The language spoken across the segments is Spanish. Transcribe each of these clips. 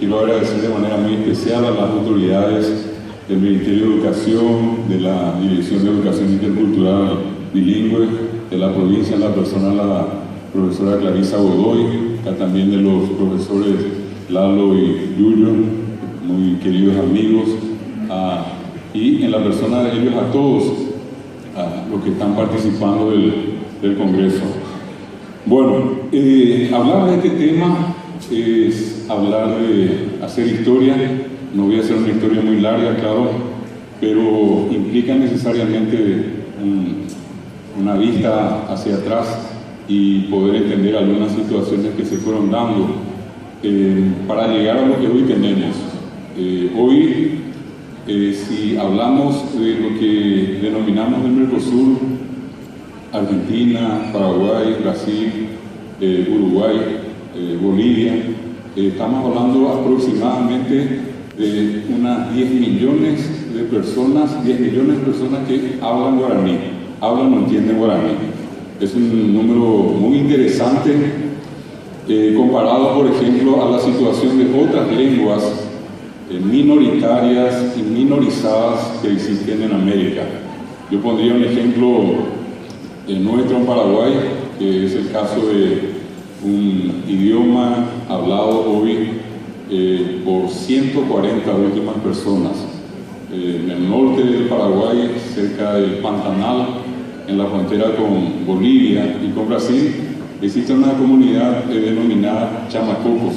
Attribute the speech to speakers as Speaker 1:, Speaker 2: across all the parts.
Speaker 1: quiero agradecer de manera muy especial a las autoridades del Ministerio de Educación, de la Dirección de Educación Intercultural Bilingüe de la provincia, en la persona de la profesora Clarisa Godoy, también de los profesores Lalo y Yuyo, muy queridos amigos, y en la persona de ellos a todos los que están participando del Congreso. Bueno, hablar de este tema es hablar de hacer historia. No voy a hacer una historia muy larga, claro, pero implica necesariamente una vista hacia atrás y poder entender algunas situaciones que se fueron dando para llegar a lo que hoy tenemos. Hoy, si hablamos de lo que denominamos el Mercosur, Argentina, Paraguay, Brasil, Uruguay, Bolivia, estamos hablando aproximadamente de unas 10 millones de personas que hablan guaraní, hablan o entienden guaraní. Es un número muy interesante comparado, por ejemplo, a la situación de otras lenguas minoritarias y minorizadas que existen en América. Yo pondría un ejemplo nuestro en Paraguay, que es el caso de un idioma hablado hoy por 140 últimas personas. En el norte del Paraguay, cerca del Pantanal, en la frontera con Bolivia y con Brasil, existe una comunidad denominada chamacocos,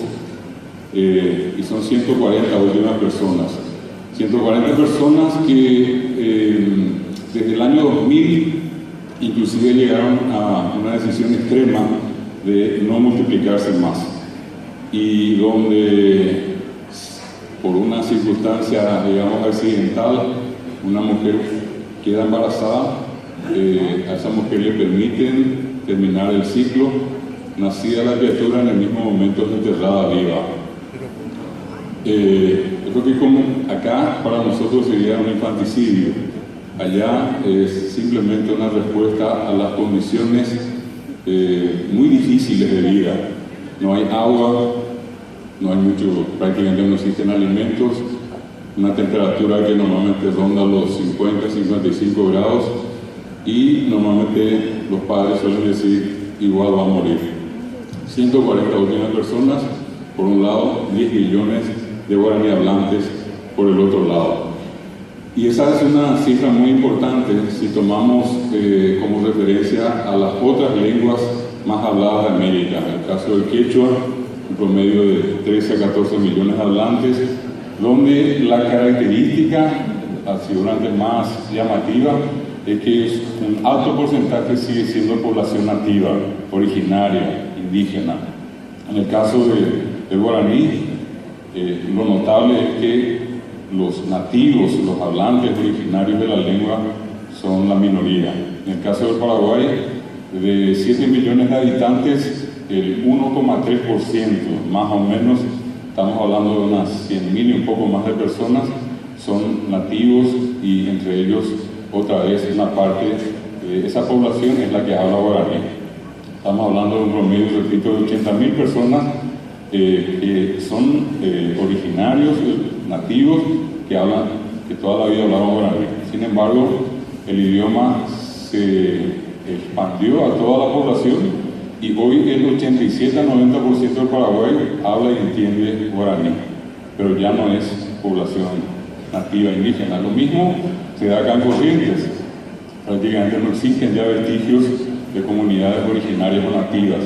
Speaker 1: y son 140 últimas personas. 140 personas que desde el año 2000 inclusive llegaron a una decisión extrema de no multiplicarse más, y donde por una circunstancia, digamos, accidental, una mujer queda embarazada, a esa mujer le permiten terminar el ciclo, nacida la criatura en el mismo momento es enterrada viva. Yo creo que como acá para nosotros sería un infanticidio, allá es simplemente una respuesta a las condiciones muy difíciles de vida. No hay agua, no hay mucho, prácticamente no existen alimentos, una temperatura que normalmente ronda los 50, 55 grados, y normalmente los padres suelen decir, igual va a morir. 140 últimas personas, por un lado, 10 millones de guaraní hablantes por el otro lado. Y esa es una cifra muy importante si tomamos como referencia a las otras lenguas más habladas de América. En el caso del quechua, un promedio de 13 a 14 millones de hablantes, donde la característica, seguramente más llamativa, es que un alto porcentaje sigue siendo población nativa, originaria, indígena. En el caso del guaraní, lo notable es que los nativos, los hablantes originarios de la lengua son la minoría. En el caso del Paraguay, de 7 millones de habitantes, el 1,3%, más o menos, estamos hablando de unas 100.000 y un poco más de personas, son nativos, y entre ellos, otra vez, una parte de esa población es la que habla guaraní. Estamos hablando de un promedio, repito, de 80.000 personas que son originarios, nativos, que toda la vida hablaban guaraní. Sin embargo, el idioma se expandió a toda la población, y hoy el 87 al 90% del Paraguay habla y entiende guaraní, pero ya no es población nativa indígena. Lo mismo se da acá en Corrientes. Prácticamente no existen ya vestigios de comunidades originarias o nativas.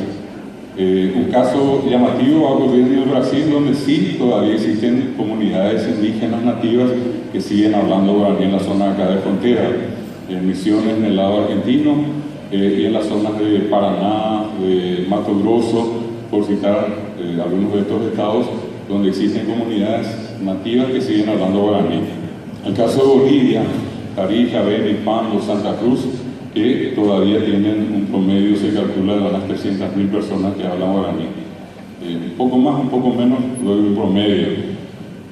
Speaker 1: Un caso llamativo va a ocurrir en el Brasil, donde sí todavía existen comunidades indígenas nativas que siguen hablando guaraní en la zona acá de frontera, en Misiones, en el lado argentino, y en las zonas de Paraná, de Mato Grosso, por citar algunos de estos estados donde existen comunidades nativas que siguen hablando guaraní. El caso de Bolivia, Tarija, Beni, Pando, Santa Cruz, que todavía tienen un promedio, se calcula, de unas 300.000 personas que hablan guaraní. Un poco más, un poco menos, lo doy un promedio.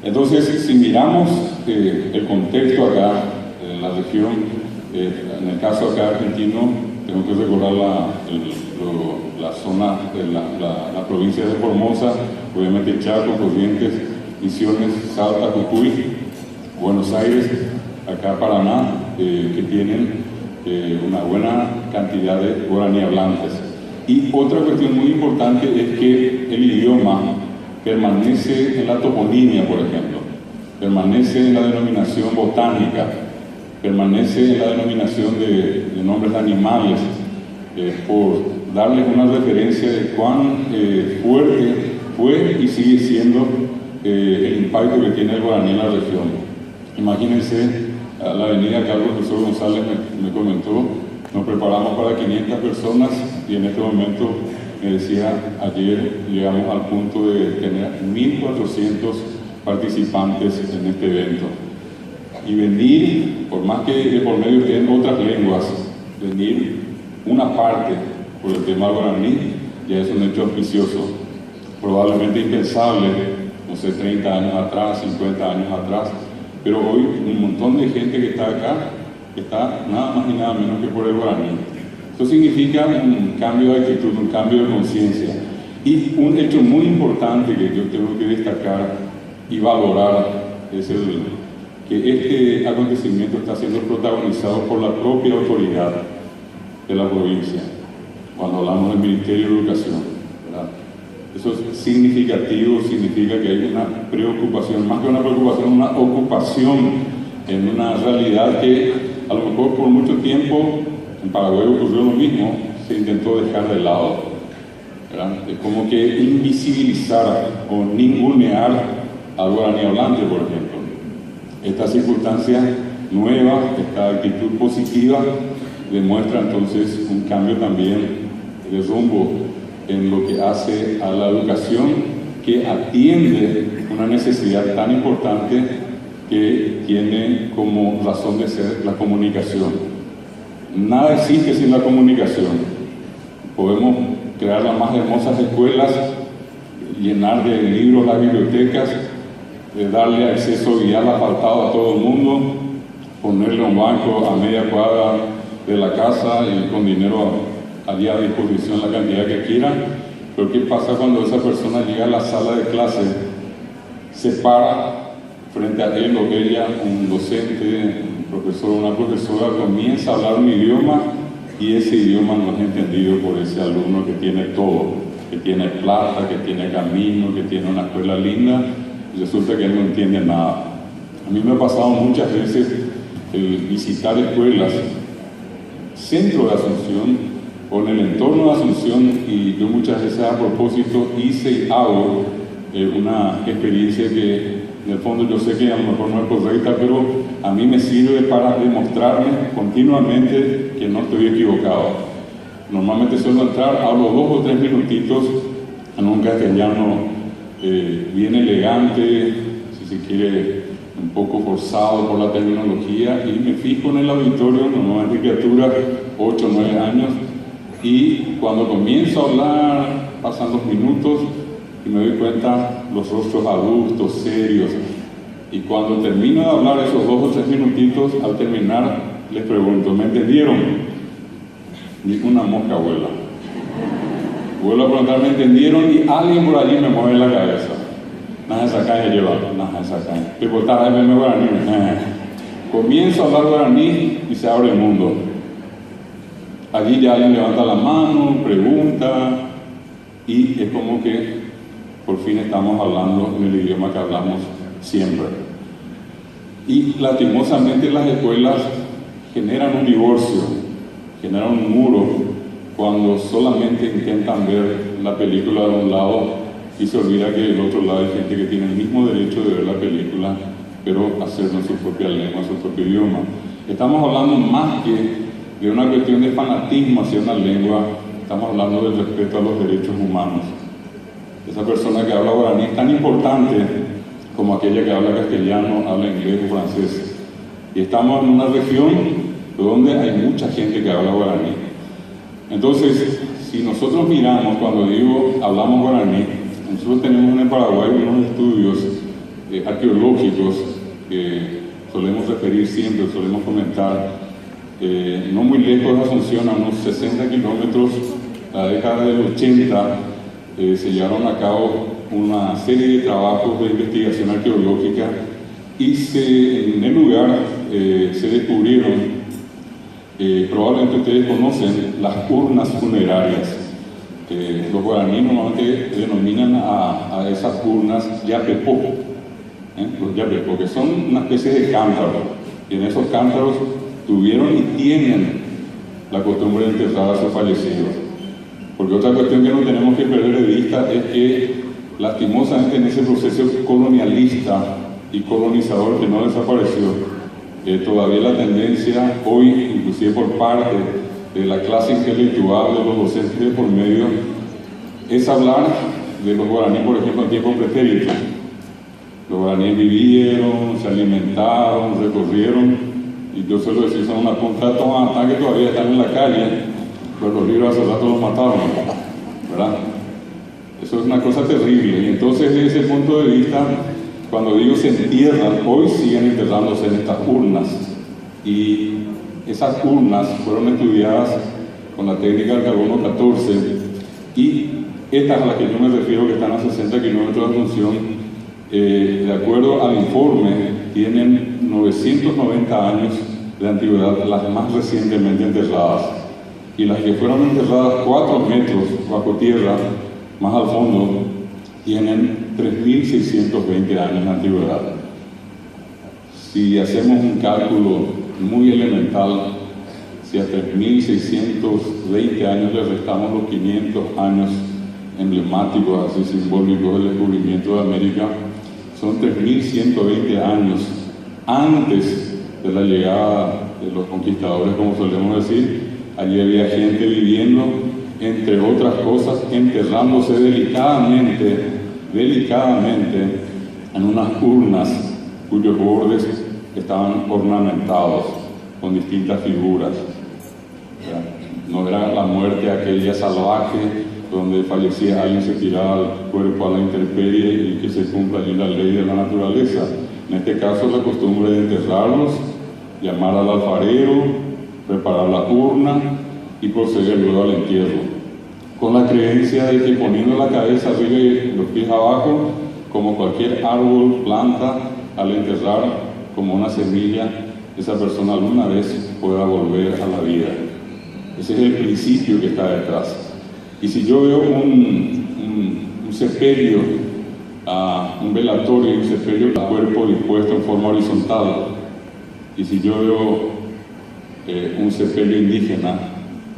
Speaker 1: Entonces, si miramos el contexto acá, en la región, en el caso acá argentino, tengo que recordar la zona de la provincia de Formosa, obviamente Chaco, Corrientes, Misiones, Salta, Jujuy, Buenos Aires, acá Paraná, que tienen una buena cantidad de guaraní hablantes. Y otra cuestión muy importante es que el idioma permanece en la toponimia, por ejemplo, permanece en la denominación botánica, permanece en la denominación de nombres de animales, por darles una referencia de cuán fuerte fue y sigue siendo el impacto que tiene el guaraní en la región. Imagínense, a la avenida que el profesor González me comentó, nos preparamos para 500 personas y en este momento, me decía, ayer llegamos al punto de tener 1.400 participantes en este evento. Y venir, por más que por medio estén otras lenguas, venir una parte por el tema guaraní ya es un hecho auspicioso, probablemente impensable, no sé, 30 años atrás, 50 años atrás, pero hoy un montón de gente que está acá está nada más y nada menos que por el guaraní. Eso significa un cambio de actitud, un cambio de conciencia. Y un hecho muy importante que yo tengo que destacar y valorar es que este acontecimiento está siendo protagonizado por la propia autoridad de la provincia, cuando hablamos del Ministerio de Educación, ¿verdad? Eso es significativo, significa que hay una preocupación, más que una preocupación, una ocupación en una realidad que a lo mejor por mucho tiempo en Paraguay ocurrió lo mismo, se intentó dejar de lado, ¿verdad? Es como que invisibilizar o ningunear al guaraní hablante, por ejemplo. Esta circunstancia nueva, esta actitud positiva, demuestra entonces un cambio también de rumbo en lo que hace a la educación, que atiende una necesidad tan importante que tiene como razón de ser la comunicación. Nada existe sin la comunicación. Podemos crear las más hermosas escuelas, llenar de libros las bibliotecas, darle acceso vial asfaltado a todo el mundo, ponerle un banco a media cuadra de la casa y con dinero allí a disposición la cantidad que quieran. Pero ¿qué pasa cuando esa persona llega a la sala de clase, se para frente a él o ella, un docente, un profesor o una profesora, comienza a hablar un idioma y ese idioma no es entendido por ese alumno que tiene todo, que tiene plata, que tiene camino, que tiene una escuela linda, y resulta que él no entiende nada? A mí me ha pasado muchas veces el visitar escuelas, centro de Asunción o en el entorno de Asunción, y yo muchas veces a propósito hice y hago una experiencia que en el fondo yo sé que a lo mejor no es correcta, pero a mí me sirve para demostrarme continuamente que no estoy equivocado. Normalmente suelo entrar, hablo 2 o 3 minutitos en un castellano bien elegante, si se quiere un poco forzado por la terminología, y me fijo en el auditorio, normalmente criaturas 8 o 9 años, y cuando comienzo a hablar pasan 2 minutos y me doy cuenta los rostros adultos, serios, y cuando termino de hablar esos 2 o 3 minutitos, al terminar les pregunto, ¿me entendieron? Ni una mosca vuela. Vuelvo a preguntar, ¿me entendieron? Y alguien por allí me mueve la cabeza. Nada de esa caña lleva, nada de esa caña. Te cortaba de guaraní. Comienzo a hablar guaraní y se abre el mundo. Allí ya alguien levanta la mano, pregunta, y es como que por fin estamos hablando en el idioma que hablamos siempre. Y lastimosamente las escuelas generan un divorcio, generan un muro, cuando solamente intentan ver la película de un lado y se olvida que del otro lado hay gente que tiene el mismo derecho de ver la película, pero hacerlo en su propia lengua, en su propio idioma. Estamos hablando más que de una cuestión de fanatismo hacia una lengua, estamos hablando del respeto a los derechos humanos. Esa persona que habla guaraní es tan importante como aquella que habla castellano, habla inglés o francés. Y estamos en una región donde hay mucha gente que habla guaraní. Entonces, si nosotros miramos, cuando digo hablamos guaraní, nosotros tenemos en Paraguay unos estudios arqueológicos que solemos referir siempre, solemos comentar. No muy lejos de Asunción, a unos 60 kilómetros, la década del 80, se llevaron a cabo una serie de trabajos de investigación arqueológica y en el lugar se descubrieron, probablemente ustedes conocen, las urnas funerarias. Los guaraníes normalmente denominan a esas urnas yapepó, los yapepó, que son una especie de cántaro, y en esos cántaros tuvieron y tienen la costumbre de enterrar a sus fallecidos. Porque otra cuestión que no tenemos que perder de vista es que, lastimosamente, en ese proceso colonialista y colonizador que no desapareció, todavía la tendencia hoy, inclusive por parte de la clase intelectual, de los docentes de por medio, es hablar de los guaraníes, por ejemplo, en tiempos pretéritos. Los guaraníes vivieron, se alimentaron, recorrieron, y yo suelo decir, son una punta de tomata que todavía están en la calle, pero los libros hace rato los mataron, ¿verdad? Eso es una cosa terrible. Y entonces, desde ese punto de vista, cuando digo se entierran, hoy siguen enterrándose en estas urnas. Y esas urnas fueron estudiadas con la técnica del carbono 14, y estas a las que yo me refiero, que están a 60 kilómetros de Asunción, de acuerdo al informe, tienen 990 años de antigüedad, las más recientemente enterradas. Y las que fueron enterradas 4 metros bajo tierra, más al fondo, tienen 3.620 años de antigüedad. Si hacemos un cálculo muy elemental, si a 3.620 años le restamos los 500 años emblemáticos, así simbólicos del descubrimiento de América, son 3.120 años antes de la llegada de los conquistadores, como solemos decir. Allí había gente viviendo, entre otras cosas, enterrándose delicadamente en unas urnas cuyos bordes estaban ornamentados con distintas figuras. No era la muerte aquella salvaje donde fallecía alguien, se tiraba el cuerpo a la intemperie y que se cumpla allí la ley de la naturaleza. En este caso, la costumbre de enterrarlos, llamar al alfarero, preparar la urna y proceder luego al entierro, con la creencia de que poniendo la cabeza arriba y los pies abajo, como cualquier árbol, planta, al enterrar como una semilla, esa persona alguna vez pueda volver a la vida. Ese es el principio que está detrás. Y si yo veo un sepelio, un velatorio y un sepelio, el cuerpo dispuesto en forma horizontal, y si yo veo un sepelio indígena,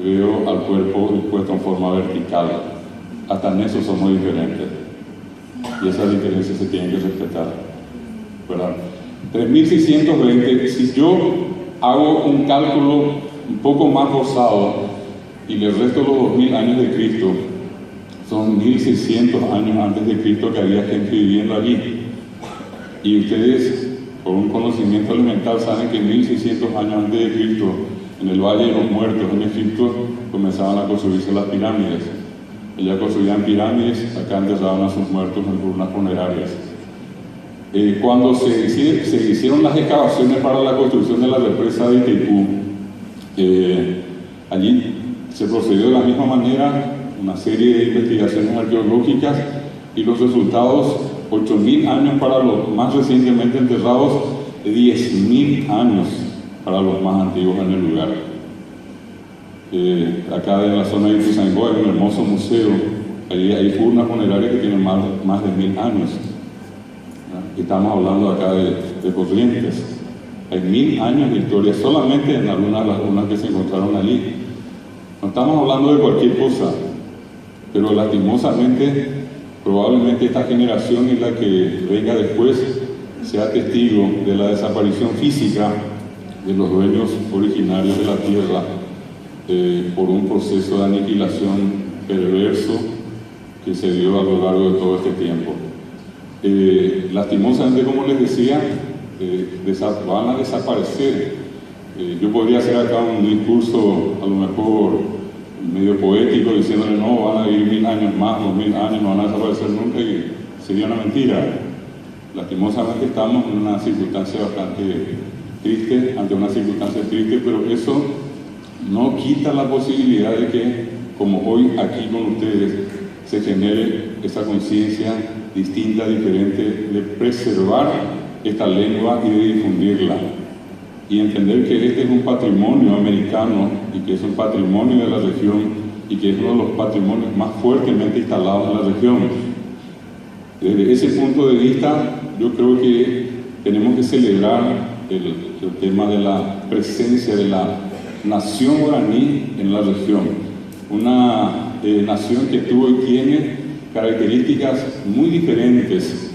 Speaker 1: veo al cuerpo dispuesto en forma vertical. Hasta en eso somos diferentes. Y esas diferencias se tienen que respetar, ¿verdad? 3.620, si yo hago un cálculo un poco más forzado y le resto los 2.000 años de Cristo, son 1.600 años antes de Cristo que había gente viviendo allí. Y ustedes, por un conocimiento elemental, saben que 1.600 años antes de Cristo, en el Valle de los Muertos, en Egipto, comenzaban a construirse las pirámides. Allá construían pirámides, acá enterraban a sus muertos en urnas funerarias. Cuando se hicieron las excavaciones para la construcción de la represa de Itaipú, allí se procedió de la misma manera, una serie de investigaciones arqueológicas, y los resultados, 8.000 años para los más recientemente enterrados, 10.000 años para los más antiguos en el lugar. Acá en la zona de Ituzaingó hay un hermoso museo, hay urnas funerarias que tienen más de 1.000 años. Estamos hablando acá de Corrientes. Hay 1.000 años de historia solamente en algunas de las urnas que se encontraron allí. No estamos hablando de cualquier cosa, pero lastimosamente, probablemente esta generación y la que venga después sea testigo de la desaparición física de los dueños originarios de la tierra por un proceso de aniquilación perverso que se dio a lo largo de todo este tiempo. Lastimosamente, como les decía, van a desaparecer. Yo podría hacer acá un discurso a lo mejor medio poético diciéndole no, van a vivir 1.000 años más, 2.000 años, no van a desaparecer nunca, y sería una mentira. Lastimosamente estamos en una circunstancia bastante triste, ante una circunstancia triste, pero eso no quita la posibilidad de que, como hoy aquí con ustedes, se genere esa conciencia distinta, diferente, de preservar esta lengua y de difundirla. Y entender que este es un patrimonio americano y que es un patrimonio de la región y que es uno de los patrimonios más fuertemente instalados en la región. Desde ese punto de vista, yo creo que tenemos que celebrar el tema de la presencia de la nación guaraní en la región. Una nación que tuvo y tiene características muy diferentes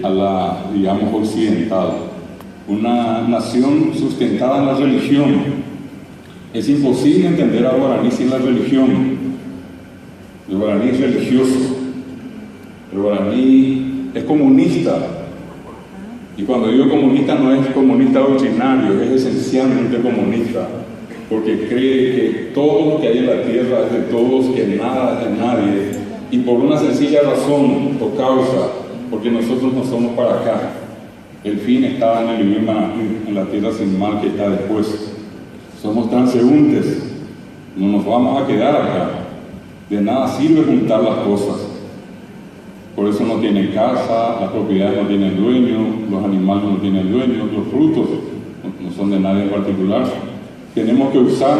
Speaker 1: a la, digamos, occidental. Una nación sustentada en la religión. Es imposible entender al guaraní sin la religión. El guaraní es religioso. El guaraní es comunista. Y cuando digo comunista no es comunista doctrinario, es esencialmente comunista. Porque cree que todo lo que hay en la tierra es de todos, que nada es de nadie. Y por una sencilla razón o causa, porque nosotros no somos para acá. El fin está en el vivir en la tierra sin mal que está después. Somos transeúntes, no nos vamos a quedar acá. De nada sirve juntar las cosas. Por eso no tienen casa, las propiedades no tienen dueño, los animales no tienen dueño, los frutos no son de nadie en particular. Tenemos que usar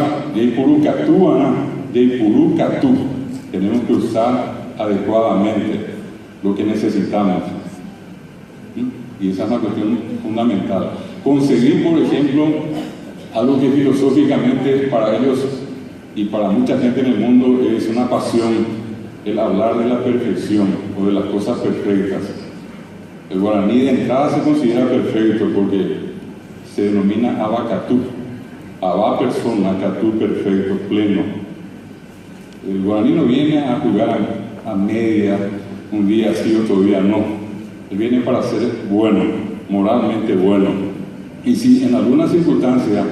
Speaker 1: tenemos que usar adecuadamente lo que necesitamos. Y esa es una cuestión fundamental. Conseguir, por ejemplo, algo que filosóficamente para ellos y para mucha gente en el mundo es una pasión, el hablar de la perfección o de las cosas perfectas. El guaraní de entrada se considera perfecto porque se denomina abacatú, abá persona, catú perfecto, pleno. El guaraní no viene a jugar a media, un día sí, otro día no. Él viene para ser bueno, moralmente bueno. Y si en alguna circunstancia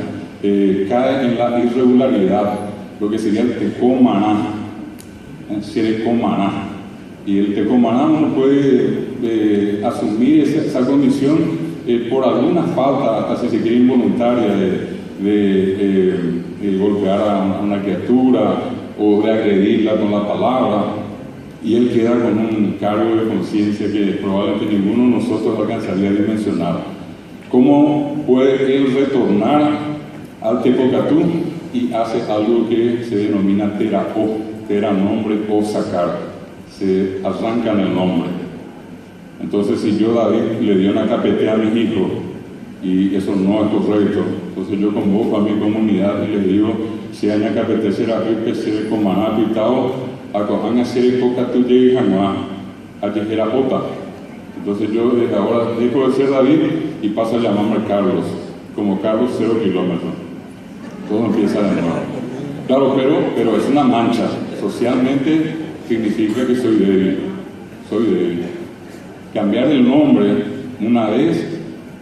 Speaker 1: cae en la irregularidad, lo que sería el tecomaná, y el tecomaná no puede asumir esa condición por alguna falta, hasta si se quiere involuntaria, de golpear a una criatura o de agredirla con la palabra, y él queda con un cargo de conciencia que probablemente ninguno de nosotros alcanzaría a dimensionar. ¿Cómo puede él retornar al Tepocatú? Y hace algo que se denomina terapó, tera nombre o sacar, se arrancan el nombre. Entonces, si yo, David, le di una capetea a mis hijos y eso no es correcto, entonces yo convoco a mi comunidad y les digo: si hay una capetea será que se comaná pitao acojan a ser Tepocatú y jamás a Yejerapota. Entonces yo desde ahora dejo de ser David y paso a llamarme Carlos, como Carlos 0 kilómetros. Todo empieza de nuevo. Claro, pero es una mancha. Socialmente significa que soy débil. Cambiar el nombre una vez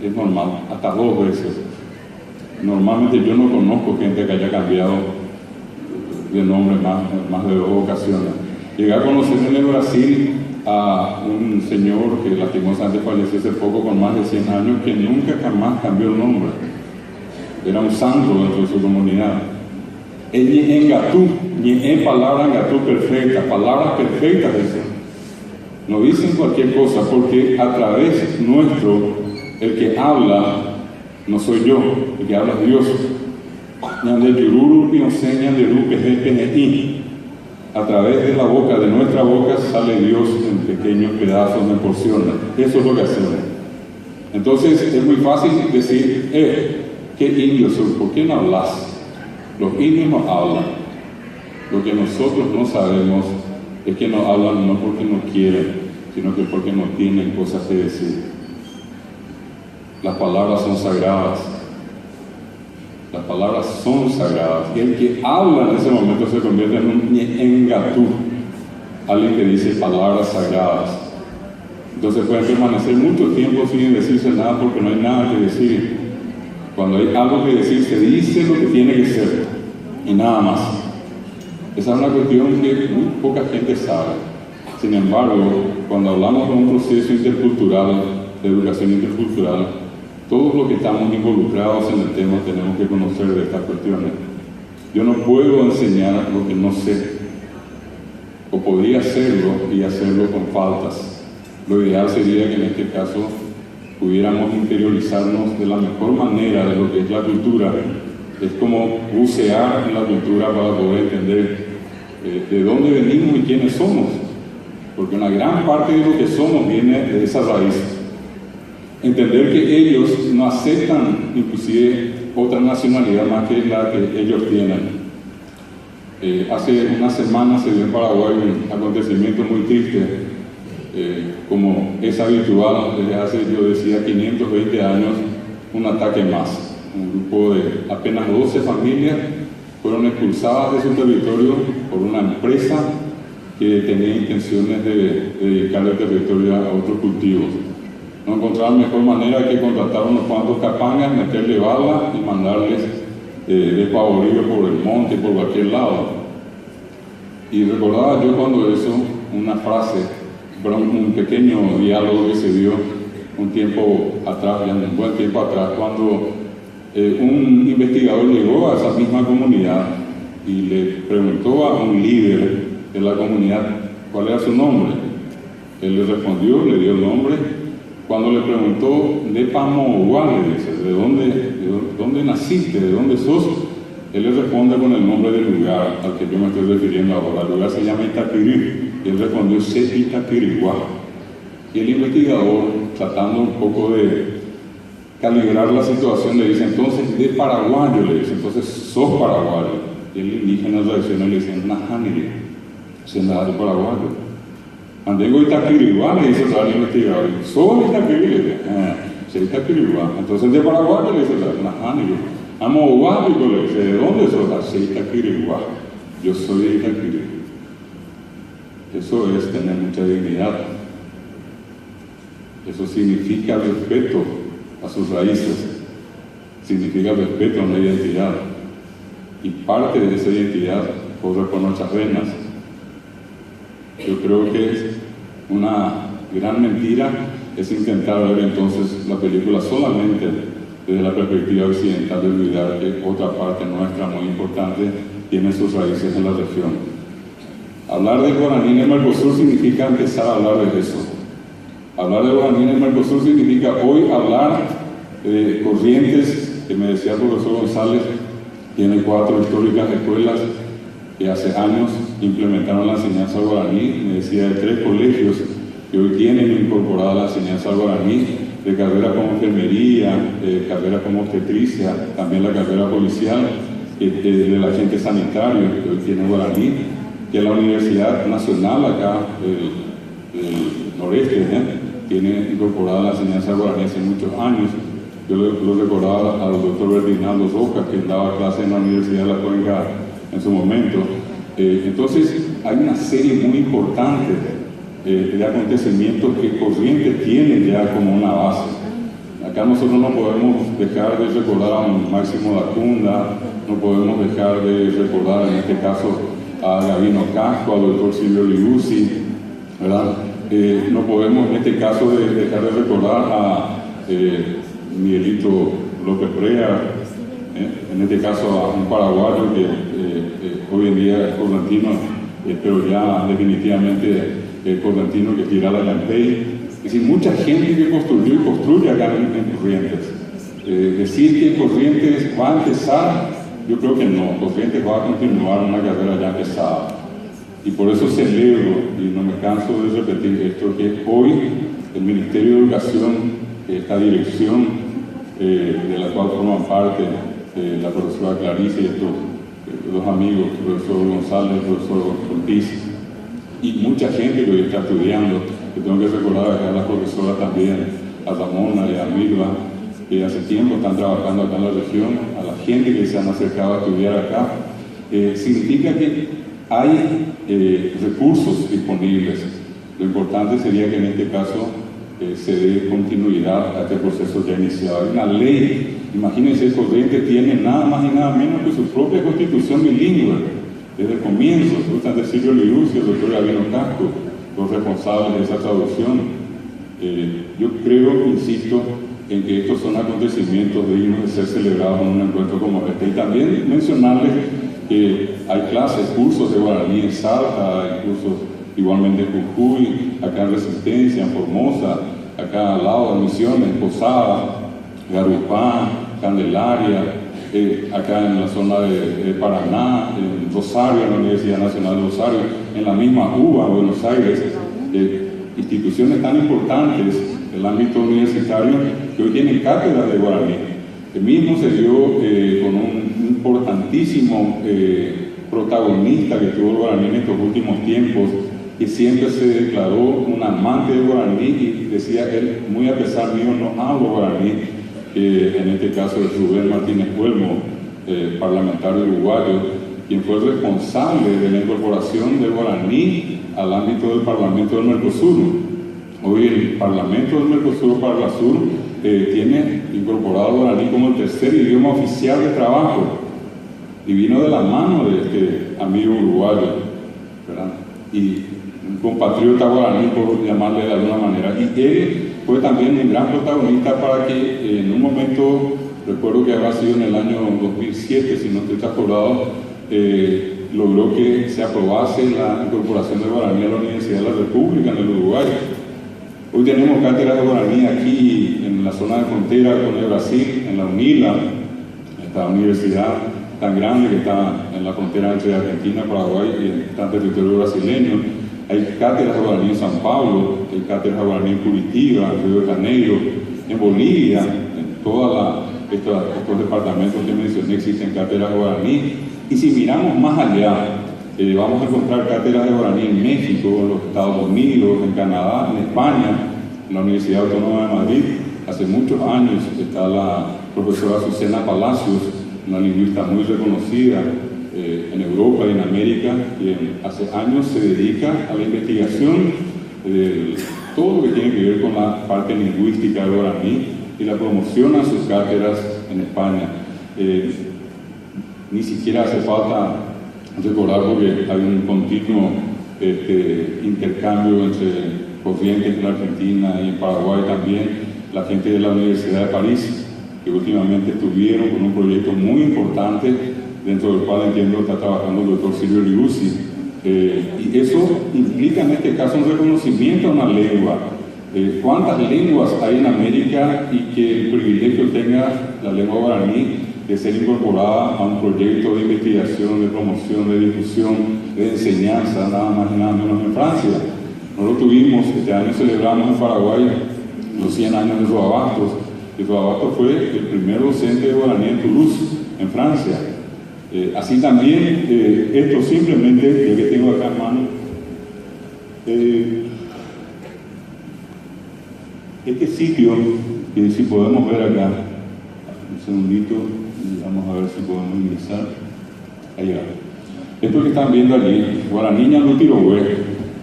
Speaker 1: es normal, hasta 2 veces. Normalmente yo no conozco gente que haya cambiado de nombre más de 2 ocasiones. Llegué a conocer en el Brasil a un señor que lastimosamente falleció hace poco con más de 100 años, que nunca jamás cambió el nombre. Era un santo dentro de su comunidad. En Gatú, en palabras Gatú perfectas, palabras perfectas dicen. No dicen cualquier cosa, porque a través nuestro, el que habla no soy yo, el que habla es Dios. A través de la boca, de nuestra boca, sale Dios en pequeños pedazos, en porciones. Eso es lo que hacemos. Entonces es muy fácil decir: ¿qué indio soy? ¿Por qué no hablas? Los indios no hablan. Lo que nosotros no sabemos es que no hablan no porque no quieren, sino que porque no tienen cosas que decir. Las palabras son sagradas. Las palabras son sagradas. Y el que habla en ese momento se convierte en un engatú, alguien que dice palabras sagradas. Entonces pueden permanecer mucho tiempo sin decirse nada porque no hay nada que decir. Cuando hay algo que decir, se dice lo que tiene que ser y nada más. Esa es una cuestión que muy poca gente sabe. Sin embargo, cuando hablamos de un proceso intercultural, de educación intercultural, todos los que estamos involucrados en el tema tenemos que conocer de estas cuestiones. Yo no puedo enseñar lo que no sé, o podría hacerlo y hacerlo con faltas. Lo ideal sería que en este caso pudiéramos interiorizarnos de la mejor manera de lo que es la cultura. Es como bucear en la cultura para poder entender de dónde venimos y quiénes somos, porque una gran parte de lo que somos viene de esa raíz. Entender que ellos no aceptan inclusive otra nacionalidad más que la que ellos tienen. Hace unas semanas se dio en Paraguay un acontecimiento muy triste, como es habitual desde hace, yo decía, 520 años, un ataque más. Un grupo de apenas 12 familias fueron expulsadas de su territorio por una empresa que tenía intenciones de dedicar el territorio a otros cultivos. No encontraron mejor manera que contratar unos cuantos capangas, meterle balas y mandarles despavoridos por el monte, por cualquier lado. Y recordaba yo cuando eso, una frase, un pequeño diálogo que se dio un tiempo atrás, ya un buen tiempo atrás, cuando un investigador llegó a esa misma comunidad y le preguntó a un líder de la comunidad cuál era su nombre. Él le respondió, le dio el nombre. Cuando le preguntó, de Pamoguá, le dice, ¿de dónde naciste? ¿De dónde sos? Él le responde con el nombre del lugar al que yo me estoy refiriendo ahora. El lugar se llama Itapirí. Y él respondió, sé Itapiriguá. Y el investigador, tratando un poco de calibrar la situación, le dice, entonces, de paraguayo, le dice, entonces, sos paraguayo. Y el indígena reacciona y le dice, najaniri, se nada de paraguayo. Andengo Itapiriguá, le dice el investigador, sos Itapirí, le dice, sé Itapiriguá. Entonces, de paraguayo, le dice, najaniri. Amoguático, le dice, ¿de dónde sos? Sé Itapiriguá. Yo soy de Itapirí. Eso es tener mucha dignidad. Eso significa respeto a sus raíces, significa respeto a una identidad, y parte de esa identidad corre por nuestras venas. Yo creo que es una gran mentira es intentar ver entonces la película solamente desde la perspectiva occidental, de olvidar que otra parte nuestra muy importante tiene sus raíces en la región. Hablar de guaraní en el Mercosur significa empezar a hablar de eso. Hablar de guaraní en el Mercosur significa hoy hablar de Corrientes, que me decía el profesor González, tiene 4 históricas escuelas que hace años implementaron la enseñanza guaraní. Me decía de 3 colegios que hoy tienen incorporada la enseñanza guaraní, de carreras como enfermería, carreras como obstetricia, también la carrera policial, del agente sanitario que hoy tiene guaraní, que la Universidad Nacional acá del noreste tiene incorporada la enseñanza guaraní hace muchos años. Yo lo recordaba al doctor Bernardo Roca, que daba clase en la Universidad de la Cuenca en su momento. Entonces hay una serie muy importante de acontecimientos que Corrientes tiene ya como una base. Acá nosotros no podemos dejar de recordar a un Máximo Lacunda, no podemos dejar de recordar en este caso a Gabino Casco, al doctor Silvio Liuzzi, ¿verdad? No podemos en este caso dejar de recordar a Miguelito López Prea, en este caso a un paraguayo que hoy en día es correntino, pero ya definitivamente correntino, que tira la Llampey. Es decir, mucha gente que construyó y construye acá en Corrientes. Decir que Corrientes va a empezar, yo creo que no. Corrientes va a continuar una carrera ya empezada. Y por eso celebro, y no me canso de repetir esto, que hoy el Ministerio de Educación, esta dirección de la cual forman parte la profesora Clarice y estos dos amigos, el profesor González, el profesor Ortiz, y mucha gente que hoy está estudiando, que tengo que recordar acá a las profesoras también, a Ramona y a Milva, que hace tiempo están trabajando acá en la región, a la gente que se han acercado a estudiar acá. Significa que hay recursos disponibles. Lo importante sería que en este caso se dé continuidad a este proceso ya iniciado. Hay una ley, imagínense, Corrientes tiene nada más y nada menos que su propia constitución bilingüe, desde el comienzo. Están de Silvio Liuzzi, el doctor Gabino Casco, los responsables de esa traducción. Yo creo, insisto, en que estos son acontecimientos dignos de ser celebrados en un encuentro como este. Y también mencionarles que hay clases, cursos de guaraní en Salta, hay cursos igualmente en Jujuy, acá en Resistencia, en Formosa, acá al lado de Misiones, Posada, Garupá, Candelaria, acá en la zona de Paraná, en Rosario, en la Universidad Nacional de Rosario, en la misma UBA, Buenos Aires, instituciones tan importantes del ámbito universitario que hoy tienen cátedras de guaraní. El mismo se dio con un importantísimo protagonista que tuvo el guaraní en estos últimos tiempos, que siempre se declaró un amante del guaraní y decía él, muy a pesar mío, no hablo guaraní, en este caso es Rubén Martínez Huelmo, parlamentario uruguayo, quien fue el responsable de la incorporación del guaraní al ámbito del Parlamento del Mercosur. Hoy el Parlamento del Mercosur para la Sur tiene incorporado el guaraní como el tercer idioma oficial de trabajo y vino de la mano de este amigo uruguayo, ¿verdad? Y un compatriota guaraní, por llamarle de alguna manera, y él fue también un gran protagonista para que en un momento, recuerdo que habrá sido en el año 2007, si no estoy acordado, logró que se aprobase la incorporación del guaraní a la Universidad de la República en el Uruguay. Hoy tenemos cátedras de guaraní aquí en la zona de frontera con el Brasil, en la UNILA, esta universidad tan grande que está en la frontera entre Argentina, Paraguay y está en territorio brasileño. Hay cátedras de guaraní en San Pablo, hay cátedras de guaraní en Curitiba, en Río de Janeiro, en Bolivia, en todos estos departamentos que mencioné existen cátedras de guaraní. Y si miramos más allá, vamos a encontrar cátedras de guaraní en México, en los Estados Unidos, en Canadá, en España, en la Universidad Autónoma de Madrid. Hace muchos años está la profesora Azucena Palacios, una lingüista muy reconocida en Europa y en América, quien hace años se dedica a la investigación de todo lo que tiene que ver con la parte lingüística del guaraní y la promoción a sus cátedras en España. Ni siquiera hace falta recordar porque hay un continuo intercambio entre corrientes en la Argentina y en Paraguay también, la gente de la Universidad de París, que últimamente estuvieron con un proyecto muy importante, dentro del cual entiendo está trabajando el doctor Silvio Liuzzi. Y eso implica en este caso un reconocimiento a una lengua. ¿Cuántas lenguas hay en América y que el privilegio tenga la lengua guaraní de ser incorporada a un proyecto de investigación, de promoción, de difusión, de enseñanza, nada más y nada menos en Francia? No lo tuvimos, este año celebramos en Paraguay los 100 años de Roabastos, y Roabastos fue el primer docente de guaraní en Toulouse, en Francia. Así también, esto simplemente, lo que tengo acá en mano, este sitio, que si podemos ver acá, un segundito, vamos a ver si podemos ingresar, allá. Esto que están viendo allí, Guaraní Ñandutirohué,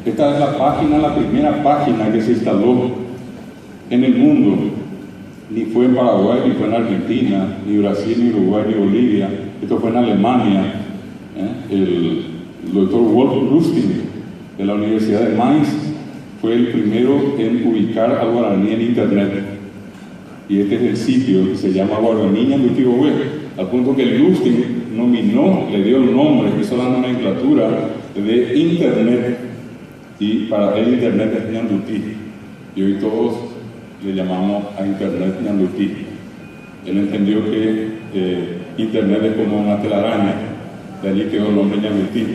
Speaker 1: esta es la página, la primera página que se instaló en el mundo, ni fue en Paraguay, ni fue en Argentina, ni Brasil, ni Uruguay, ni Bolivia. Esto fue en Alemania. El doctor Wolf Lustig de la Universidad de Mainz fue el primero en ubicar al guaraní en Internet. Y este es el sitio que se llama Guaraní Ñandutirohué, al punto que Lustig nominó, le dio el nombre, hizo la nomenclatura de Internet. Y para él Internet es Ñandutí. Y hoy todos le llamamos a Internet Ñandutí. Él entendió que Internet es como una telaraña, de allí quedó el nombre Ñandutí.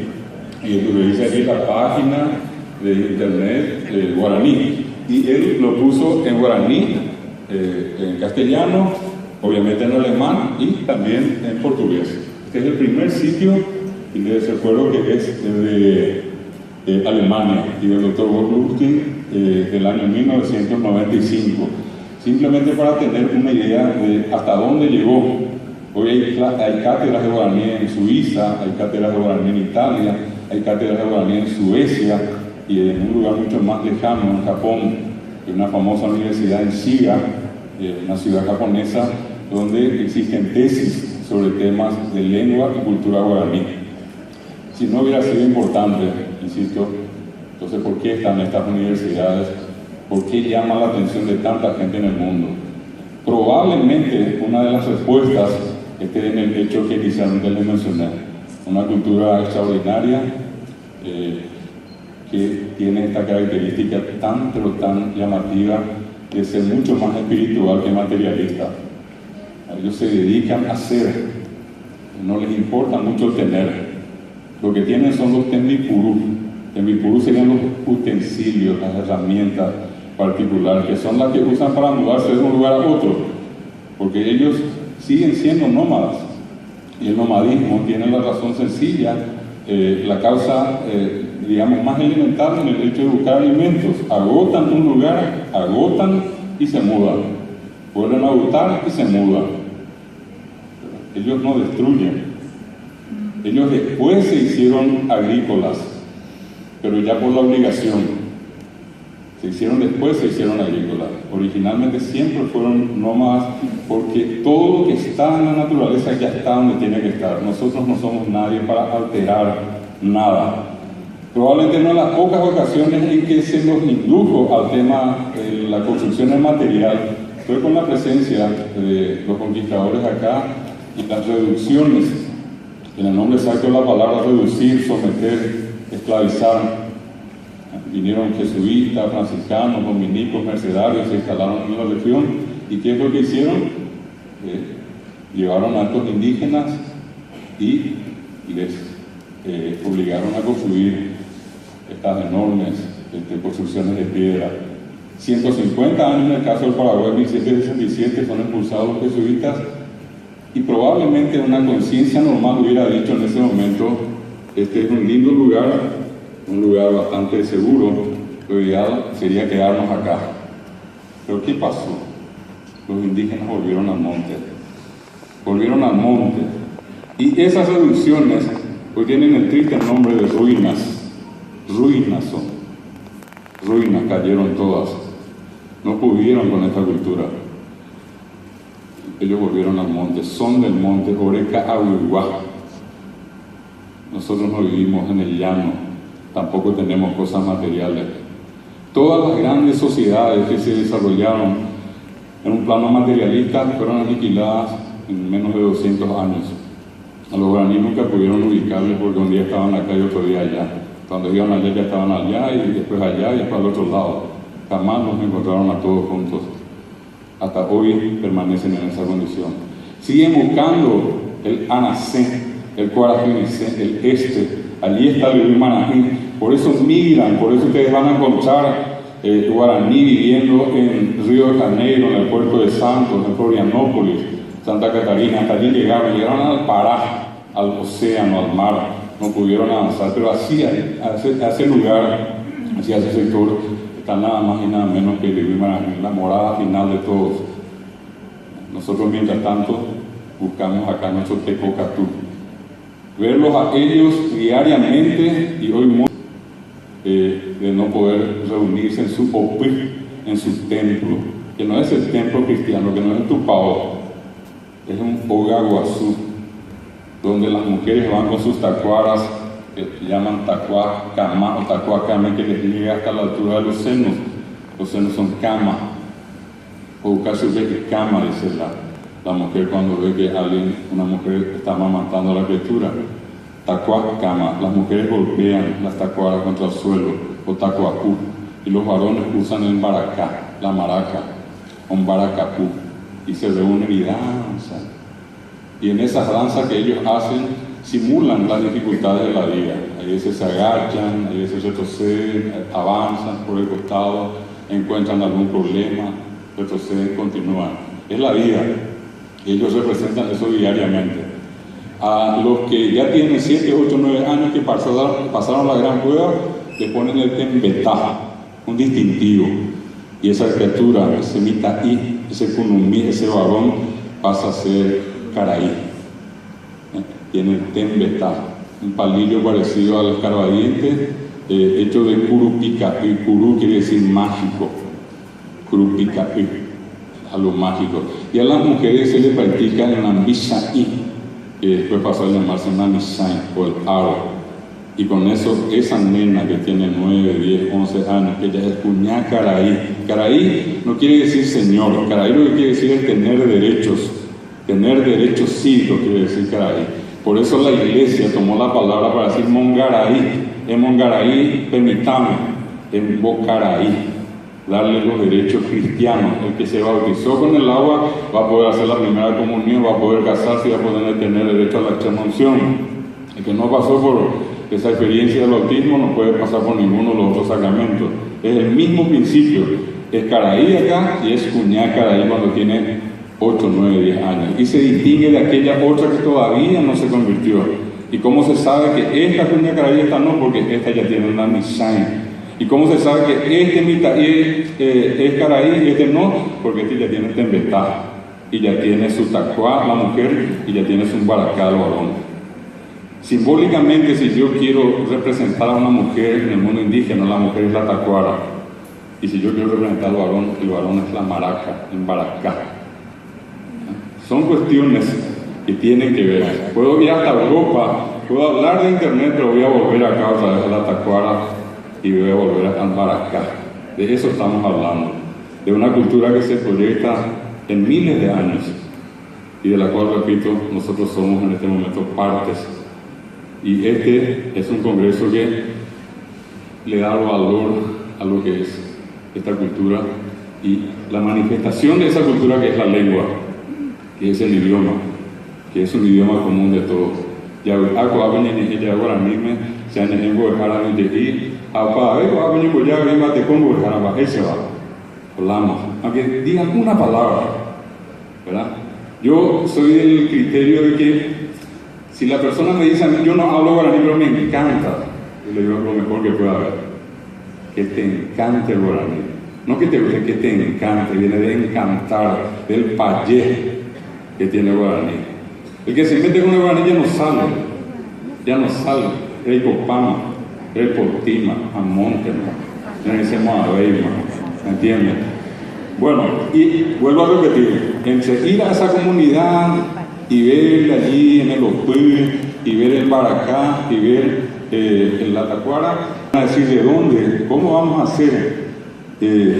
Speaker 1: Y lo que dice aquí la página de Internet guaraní. Y él lo puso en guaraní, en castellano, obviamente en alemán y también en portugués. Este es el primer sitio, y les recuerdo que es de Alemania y del doctor Wolf Lustig del año 1995. Simplemente para tener una idea de hasta dónde llegó. Hoy hay cátedras de guaraní en Suiza, hay cátedras de guaraní en Italia, hay cátedras de guaraní en Suecia y en un lugar mucho más lejano, en Japón, en una famosa universidad en Shiga, una ciudad japonesa, donde existen tesis sobre temas de lengua y cultura guaraní. Si no hubiera sido importante, insisto, entonces ¿por qué están estas universidades? ¿Por qué llama la atención de tanta gente en el mundo? Probablemente una de las respuestas esté en el hecho que inicialmente les mencioné. Una cultura extraordinaria, que tiene esta característica tan, pero tan llamativa de ser mucho más espiritual que materialista. Ellos se dedican a ser, no les importa mucho el tener. Lo que tienen son los tembipurú. Tembipurú serían los utensilios, las herramientas particulares, que son las que usan para mudarse de un lugar a otro, porque ellos siguen siendo nómadas. Y el nomadismo tiene la razón sencilla, la causa, digamos, más elemental en el hecho de buscar alimentos. Agotan un lugar, agotan y se mudan. Vuelven a agotar y se mudan. Ellos no destruyen. Ellos después se hicieron agrícolas, pero ya por la obligación. Se hicieron agrícolas. Originalmente siempre fueron nómadas porque todo lo que está en la naturaleza ya está donde tiene que estar. Nosotros no somos nadie para alterar nada. Probablemente no en las pocas ocasiones en que se nos indujo al tema de la construcción del material fue con la presencia de los conquistadores acá y las reducciones, en el nombre exacto de la palabra reducir, someter, esclavizar. Vinieron jesuitas, franciscanos, dominicos, mercedarios, se instalaron en la región. ¿Y qué es lo que hicieron? Llevaron a estos indígenas y les obligaron a construir estas enormes construcciones de piedra. 150 años en el caso del Paraguay, 1767, son expulsados los jesuitas, y probablemente una conciencia normal hubiera dicho en ese momento: este es un lindo lugar, un lugar bastante seguro, lo ideal sería quedarnos acá. Pero ¿qué pasó? Los indígenas volvieron al monte, y esas reducciones pues tienen el triste nombre de ruinas. Ruinas son, ruinas, cayeron todas, no pudieron con esta cultura. Ellos volvieron al monte, son del monte, Oreca Ahuihuá. Nosotros no vivimos en el llano, tampoco tenemos cosas materiales. Todas las grandes sociedades que se desarrollaron en un plano materialista fueron aniquiladas en menos de 200 años. A los guaraníes nunca pudieron ubicarles porque un día estaban acá y otro día allá. Cuando iban allá ya estaban allá, y después allá y después al otro lado. Jamás nos encontraron a todos juntos. Hasta hoy permanecen en esa condición. Siguen buscando el Anacé, el Cuarajinicé, el allí está el Luis Manají. Por eso migran, por eso ustedes van a encontrar guaraní viviendo en Río de Janeiro, en el puerto de Santos, en Florianópolis, Santa Catarina. Hasta allí llegaron al Pará, al océano, al mar. No pudieron avanzar, pero hacia ese lugar, hacia ese sector, está nada más y nada menos que la morada final de todos. Nosotros, mientras tanto, buscamos acá nuestro Tecocatú. Verlos a ellos diariamente, y hoy de no poder reunirse en su opir, en su templo, que no es el templo cristiano, que no es el Tupao, es un Ogaguazú, donde las mujeres van con sus tacuaras, que llaman tacuá cama o tacuá cama, que les llega hasta la altura de los senos. Los senos son cama, o casi ve que cama, dice la mujer cuando ve que una mujer está amamantando a la criatura. Tacuá cama, las mujeres golpean las tacuaras contra el suelo, o tacuacú, y los varones usan el baracá, la maraca, un baracapú, y se reúnen y danzan. Y en esas danzas que ellos hacen, simulan las dificultades de la vida. A veces se agachan, a veces retroceden, avanzan por el costado, encuentran algún problema, retroceden, continúan. Es la vida. Ellos representan eso diariamente. A los que ya tienen 7, 8, 9 años que pasaron la gran prueba, le ponen el tembetá, un distintivo. Y esa criatura, ese mitaí, ese kunumí, ese varón, pasa a ser caraí. Tiene el tembetá, un palillo parecido al escarbadiente, hecho de curupicapí. Curú quiere decir mágico, curupicapí, a lo mágico. Y a las mujeres se les practica el namishaí, que después pasó a llamarse namishaí, o el aro. Y con eso, esa nena que tiene 9, 10, 11 años, que ya es cuñá caraí. Caraí no quiere decir señor, caraí lo que quiere decir es tener derechos. Tener derechos cívicos quiere decir caraí. Por eso la iglesia tomó la palabra para decir Mongaraí, en Mongaraí, permitame, en Bocaraí, darle los derechos cristianos. El que se bautizó con el agua va a poder hacer la primera comunión, va a poder casarse y va a poder tener derecho a la extrema unción. El que no pasó por esa experiencia del bautismo no puede pasar por ninguno de los otros sacramentos. Es el mismo principio, es Caraí acá y es Cuñá Caraí cuando tiene 8, 9, 10 años. Y se distingue de aquella otra que todavía no se convirtió. ¿Y cómo se sabe que esta Cuñá Caraí, esta no? Porque esta ya tiene una Misai. ¿Y cómo se sabe que este es Caraí y este no? Porque este ya tiene tempestad y ya tiene su tacuá, la mujer, y ya tiene su baracá, el varón. Simbólicamente, si yo quiero representar a una mujer en el mundo indígena, la mujer es la tacuara. Y si yo quiero representar al varón, el varón es la maraca, el baracá. Son cuestiones que tienen que ver. Puedo ir hasta Europa, puedo hablar de internet, pero voy a volver acá otra vez a la tacuara y voy a volver al baracá. De eso estamos hablando, de una cultura que se proyecta en miles de años y de la cual, repito, nosotros somos en este momento partes. Y este es un congreso que le da valor a lo que es esta cultura y la manifestación de esa cultura, que es la lengua, que es el idioma, que es un idioma común de todos. Ya hago ella guaraní, se han en Guajara de ahí, apa a venir por allá, venga te con Guajara, él se va. Hablamos, aunque digan una palabra, ¿verdad? Yo soy del criterio de que si la persona me dice a mí, yo no hablo guaraní, pero me encanta, yo le digo lo mejor que pueda haber, que te encante el guaraní. No que te guste, que te encante, viene de encantar, del payé que tiene el guaraní. El que se mete con el guaraní ya no sale, el copama, el portima, a montema, le decimos a beima, ¿me entiendes? Bueno, y vuelvo a repetir, entre ir a esa comunidad y ver allí en el Opui, y ver el Baracá, y ver el Tacuara, a decir de dónde, cómo vamos a hacer,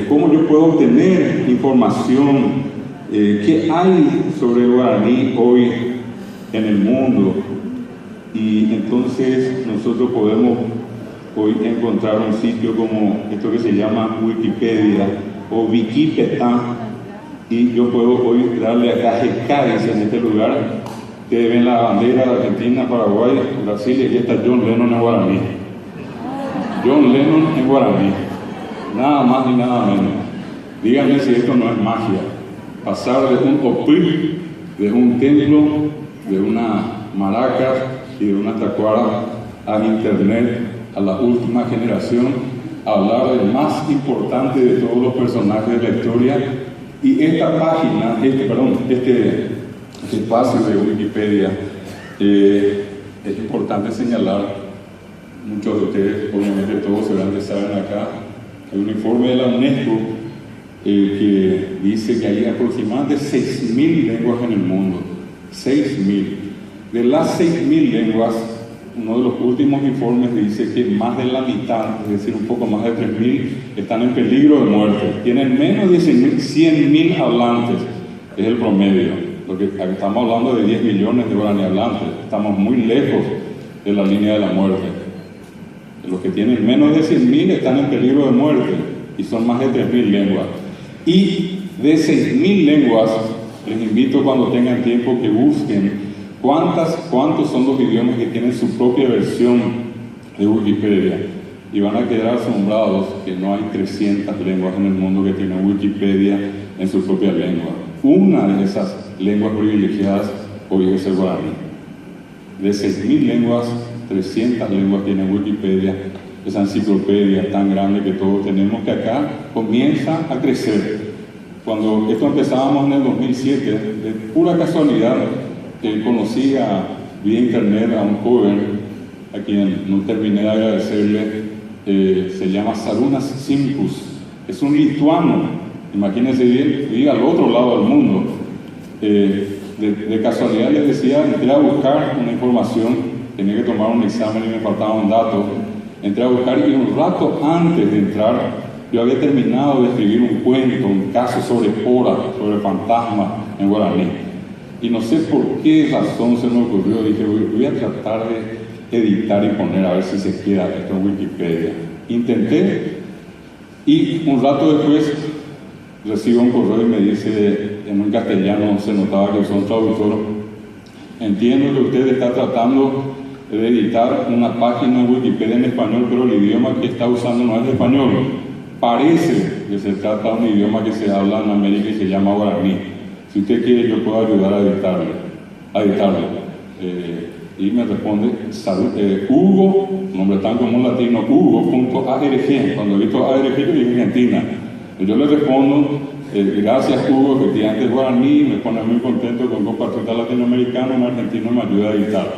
Speaker 1: cómo yo puedo obtener información, qué hay sobre el guaraní hoy en el mundo. Y entonces nosotros podemos hoy encontrar un sitio como esto que se llama Wikipedia o Wikipedia, y yo puedo hoy darle acá Cádiz en este lugar. Ustedes ven la bandera de Argentina, Paraguay, Brasil, y aquí está John Lennon en guaraní. John Lennon en guaraní, nada más ni nada menos. Díganme si esto no es magia. Pasar de un opui, de un templo, de una maraca y de una tacuara a internet, a la última generación, a hablar del más importante de todos los personajes de la historia. Y esta página, este espacio de Wikipedia, es importante señalar, muchos de ustedes, obviamente todos seguramente saben acá, hay un informe de la UNESCO que dice que hay aproximadamente 6.000 lenguas en el mundo. 6.000. De las 6.000 lenguas, uno de los últimos informes dice que más de la mitad, es decir, un poco más de 3.000, están en peligro de muerte. Tienen menos de 100.000 hablantes, es el promedio. Porque estamos hablando de 10 millones de guaraní hablantes, estamos muy lejos de la línea de la muerte. Los que tienen menos de 100.000 están en peligro de muerte y son más de 3.000 lenguas. Y de 6.000 lenguas, les invito cuando tengan tiempo que busquen cuántos son los idiomas que tienen su propia versión de Wikipedia. Y van a quedar asombrados que no hay 300 lenguas en el mundo que tienen Wikipedia en su propia lengua. Una de esas lenguas privilegiadas hoy es el guaraní. De 6.000 lenguas, 300 lenguas tienen Wikipedia, esa enciclopedia tan grande que todos tenemos, que acá comienza a crecer. Cuando esto empezábamos en el 2007, de pura casualidad, conocí vía internet a un joven, a quien no terminé de agradecerle, se llama Sarunas Simpus, es un lituano, imagínense bien, vive al otro lado del mundo. De casualidad les decía, entré a buscar una información, tenía que tomar un examen y me faltaba un dato, entré a buscar y un rato antes de entrar yo había terminado de escribir un cuento, un caso sobre Pora, sobre fantasmas en guaraní. Y no sé por qué razón se me ocurrió, dije, voy a tratar de editar y poner a ver si se queda esto en Wikipedia. Intenté, y un rato después recibo un correo y me dice, en un castellano se notaba que usó un traductor: entiendo que usted está tratando de editar una página en Wikipedia en español, pero el idioma que está usando no es español. Parece que se trata de un idioma que se habla en América y se llama guaraní. Si usted quiere, yo puedo ayudar a editarlo. Y me responde, Hugo, nombre tan común latino, Hugo.arg. Cuando he visto ARG, yo dije Argentina. Yo le respondo, gracias Hugo, efectivamente es guaraní, me pone muy contento con compatriota latinoamericano, un argentino me ayuda a editar.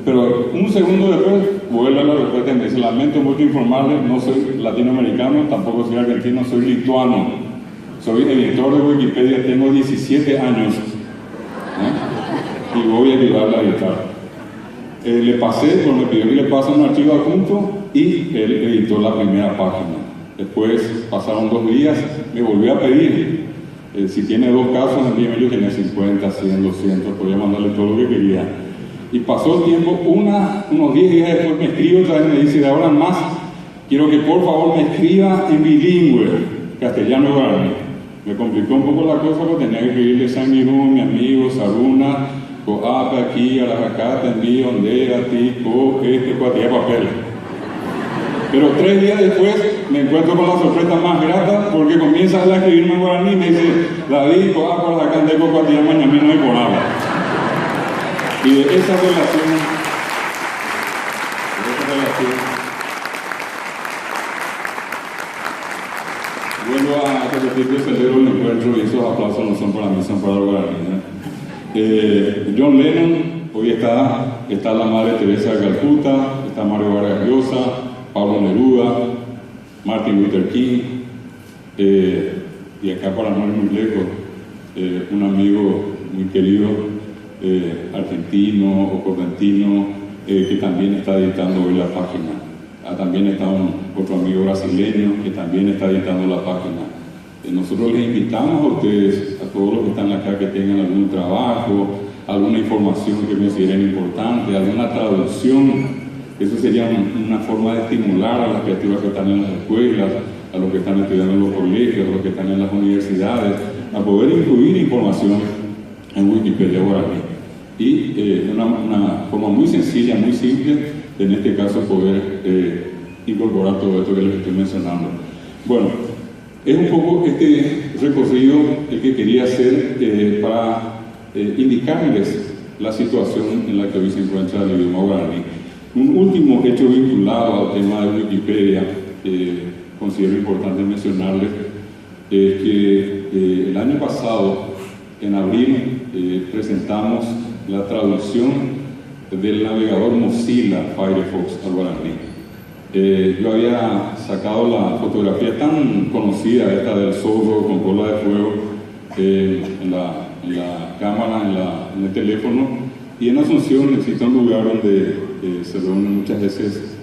Speaker 1: Pero un segundo después vuelve a la respuesta y me dice, lamento mucho informarle, no soy latinoamericano, tampoco soy argentino, soy lituano. Soy editor de Wikipedia, tengo 17 años y voy a ayudarle a editar. Le pasé, me pidió que le pase un archivo adjunto y él editó la primera página. Después pasaron 2 días, me volvió a pedir, si tiene 2 casos, envíeme. Yo tenía 50, 100, 200, podía mandarle todo lo que quería. Y pasó el tiempo, unos 10 días después me escribe otra vez, me dice, de ahora en más, quiero que por favor me escriba en bilingüe, castellano y guaraní. Me complicó un poco la cosa porque tenía que escribirle San Mirún, mi amigo, Saruna, Coapa, aquí, a la Jacata, envío, Ondera, Tico, cuatía papel. Pero 3 días después me encuentro con la sorpresa más grata porque comienza a escribirme en guaraní y me dice, David, Coapa, la Jacata, cuatía, mañana y por agua. Y de esa relación, vuelvo a repetir que celebro el encuentro y esos aplausos no son para mí, son para el guaraní. John Lennon, hoy está la Madre Teresa de Calcuta, está Mario Vargas Llosa, Pablo Neruda, Martin Luther King, y acá para no ir muy lejos, un amigo muy querido, argentino o correntino, que también está editando hoy la página. También está otro amigo brasileño que también está editando la página. Nosotros les invitamos a ustedes, a todos los que están acá, que tengan algún trabajo, alguna información que consideren importante, alguna traducción. Eso sería una forma de estimular a las criaturas que están en las escuelas, a los que están estudiando en los colegios, a los que están en las universidades, a poder incluir información en Wikipedia guaraní. Y una forma muy sencilla, muy simple, en este caso poder incorporar todo esto que les estoy mencionando. Bueno, es un poco este recorrido el que quería hacer para indicarles la situación en la que hoy se encuentra el idioma guaraní. Un último hecho vinculado al tema de Wikipedia, considero importante mencionarles, es que el año pasado, en abril, presentamos la traducción del navegador Mozilla Firefox al guaraní. Yo había sacado la fotografía tan conocida, esta del zorro con cola de fuego, en la cámara, en el teléfono, y en Asunción existe un lugar donde se reúnen muchas veces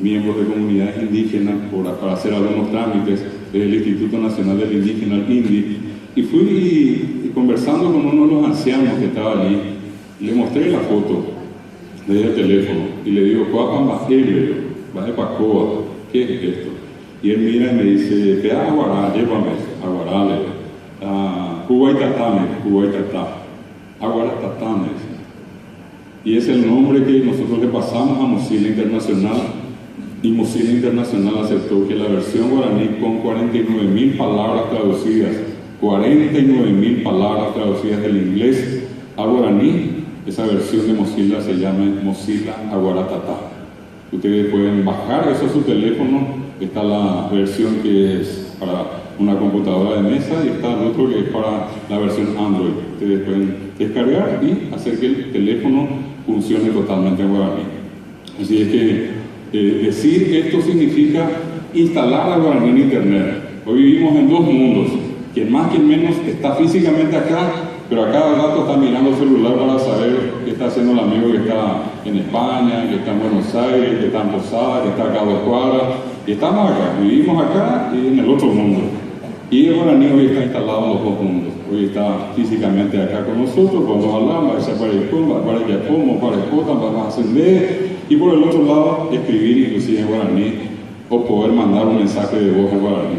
Speaker 1: miembros de comunidades indígenas para hacer algunos trámites del Instituto Nacional del Indígena, el INDI, y fui conversando con uno de los ancianos que estaba allí. Le mostré la foto desde el teléfono y le digo, ¿qué es esto? Y él mira y me dice, pea aguará, llévame, aguarale, Cubaitatatá, aguaratatame. Y es el nombre que nosotros le pasamos a Mozilla Internacional, y Mozilla Internacional aceptó que la versión guaraní con 49.000 palabras traducidas, 49.000 palabras traducidas del inglés a guaraní, esa versión de Mozilla se llama Mozilla Aguaratatá. Ustedes pueden bajar eso a su teléfono. Está la versión que es para una computadora de mesa y está el otro que es para la versión Android. Ustedes pueden descargar y hacer que el teléfono funcione totalmente en guaraní. Así es que decir que esto significa instalar a guaraní en Internet. Hoy vivimos en 2 mundos. Quien más, quien menos está físicamente acá, pero a cada rato está mirando el celular para saber qué está haciendo el amigo que está en España, que está en Buenos Aires, que está en Posada, que está acá a 2 cuadras. Y estamos acá, vivimos acá y en el otro mundo. Y el guaraní hoy está instalado en los dos mundos. Hoy está físicamente acá con nosotros, cuando hablamos, para y por el otro lado, escribir inclusive en guaraní o poder mandar un mensaje de voz en guaraní.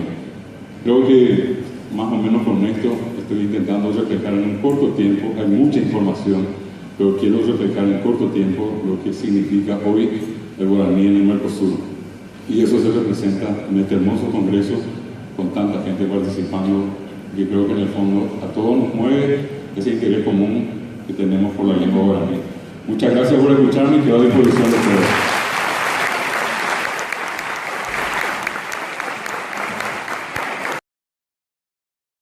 Speaker 1: Creo que más o menos con esto estoy intentando reflejar en un corto tiempo, hay mucha información, pero quiero reflejar en corto tiempo lo que significa hoy el guaraní en el Mercosur. Y eso se representa en este hermoso congreso, con tanta gente participando, y creo que en el fondo a todos nos mueve ese interés común que tenemos por la lengua guaraní. Muchas gracias por escucharme y quedo a disposición de ustedes.